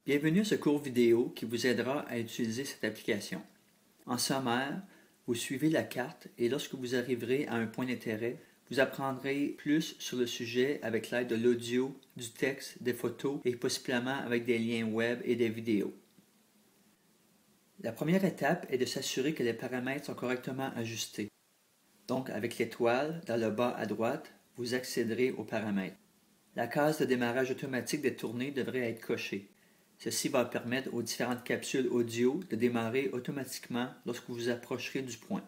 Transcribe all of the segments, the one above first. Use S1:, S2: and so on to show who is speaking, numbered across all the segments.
S1: Bienvenue à ce cours vidéo qui vous aidera à utiliser cette application. En sommaire, vous suivez la carte et lorsque vous arriverez à un point d'intérêt, vous apprendrez plus sur le sujet avec l'aide de l'audio, du texte, des photos et possiblement avec des liens web et des vidéos. La première étape est de s'assurer que les paramètres sont correctement ajustés. Donc, avec l'étoile dans le bas à droite, vous accéderez aux paramètres. La case de démarrage automatique des tournées devrait être cochée. Ceci va permettre aux différentes capsules audio de démarrer automatiquement lorsque vous approcherez du point.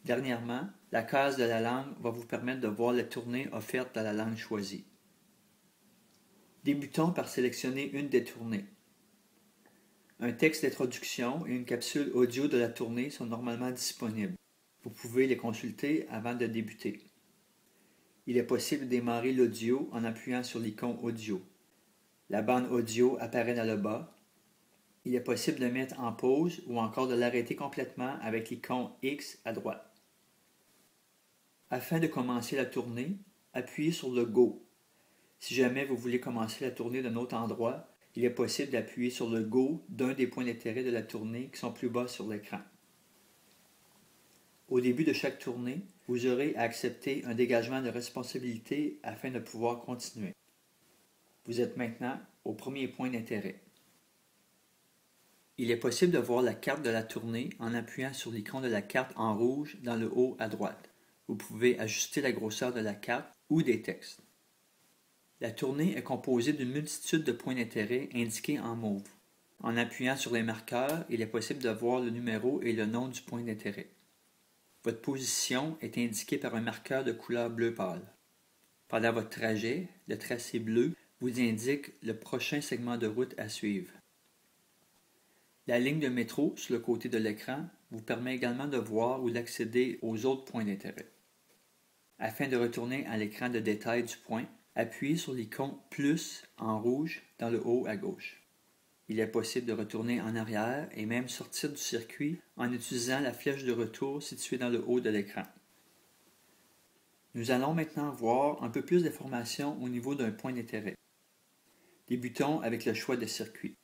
S1: Dernièrement, la case de la langue va vous permettre de voir les tournées offertes dans la langue choisie. Débutons par sélectionner une des tournées. Un texte d'introduction et une capsule audio de la tournée sont normalement disponibles. Vous pouvez les consulter avant de débuter. Il est possible de démarrer l'audio en appuyant sur l'icône audio. La bande audio apparaît dans le bas. Il est possible de mettre en pause ou encore de l'arrêter complètement avec l'icône X à droite. Afin de commencer la tournée, appuyez sur le Go. Si jamais vous voulez commencer la tournée d'un autre endroit, il est possible d'appuyer sur le Go d'un des points d'intérêt de la tournée qui sont plus bas sur l'écran. Au début de chaque tournée, vous aurez à accepter un dégagement de responsabilité afin de pouvoir continuer. Vous êtes maintenant au premier point d'intérêt. Il est possible de voir la carte de la tournée en appuyant sur l'icône de la carte en rouge dans le haut à droite. Vous pouvez ajuster la grosseur de la carte ou des textes. La tournée est composée d'une multitude de points d'intérêt indiqués en mauve. En appuyant sur les marqueurs, il est possible de voir le numéro et le nom du point d'intérêt. Votre position est indiquée par un marqueur de couleur bleu pâle. Pendant votre trajet, le tracé bleu vous indique le prochain segment de route à suivre. La ligne de métro sur le côté de l'écran vous permet également de voir ou d'accéder aux autres points d'intérêt. Afin de retourner à l'écran de détail du point, appuyez sur l'icône plus en rouge dans le haut à gauche. Il est possible de retourner en arrière et même sortir du circuit en utilisant la flèche de retour située dans le haut de l'écran. Nous allons maintenant voir un peu plus d'informations au niveau d'un point d'intérêt. Débutons avec le choix de circuit.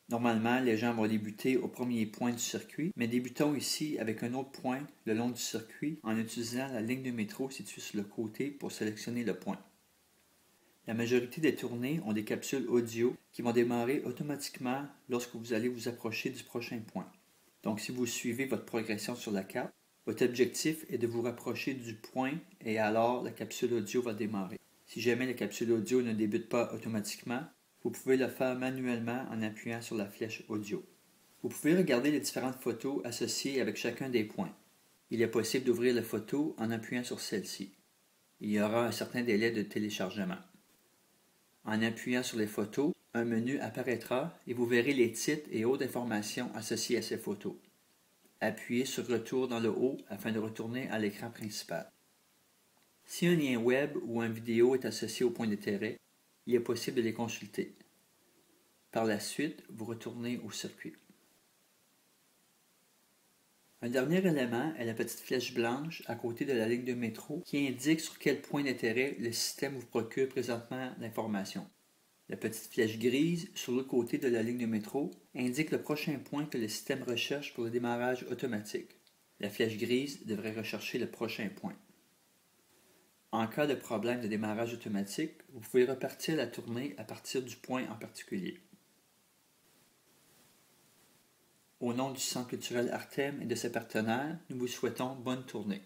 S1: Normalement, les gens vont débuter au premier point du circuit, mais débutons ici avec un autre point le long du circuit en utilisant la ligne de métro située sur le côté pour sélectionner le point. La majorité des tournées ont des capsules audio qui vont démarrer automatiquement lorsque vous allez vous approcher du prochain point. Donc, si vous suivez votre progression sur la carte, votre objectif est de vous rapprocher du point et alors la capsule audio va démarrer. Si jamais la capsule audio ne débute pas automatiquement, vous pouvez le faire manuellement en appuyant sur la flèche audio. Vous pouvez regarder les différentes photos associées avec chacun des points. Il est possible d'ouvrir la photo en appuyant sur celle-ci. Il y aura un certain délai de téléchargement. En appuyant sur les photos, un menu apparaîtra et vous verrez les titres et autres informations associées à ces photos. Appuyez sur Retour dans le haut afin de retourner à l'écran principal. Si un lien web ou une vidéo est associé au point d'intérêt, il est possible de les consulter. Par la suite, vous retournez au circuit. Un dernier élément est la petite flèche blanche à côté de la ligne de métro qui indique sur quel point d'intérêt le système vous procure présentement l'information. La petite flèche grise sur l'autre côté de la ligne de métro indique le prochain point que le système recherche pour le démarrage automatique. La flèche grise devrait rechercher le prochain point. En cas de problème de démarrage automatique, vous pouvez repartir la tournée à partir du point en particulier. Au nom du Centre culturel Artem et de ses partenaires, nous vous souhaitons bonne tournée.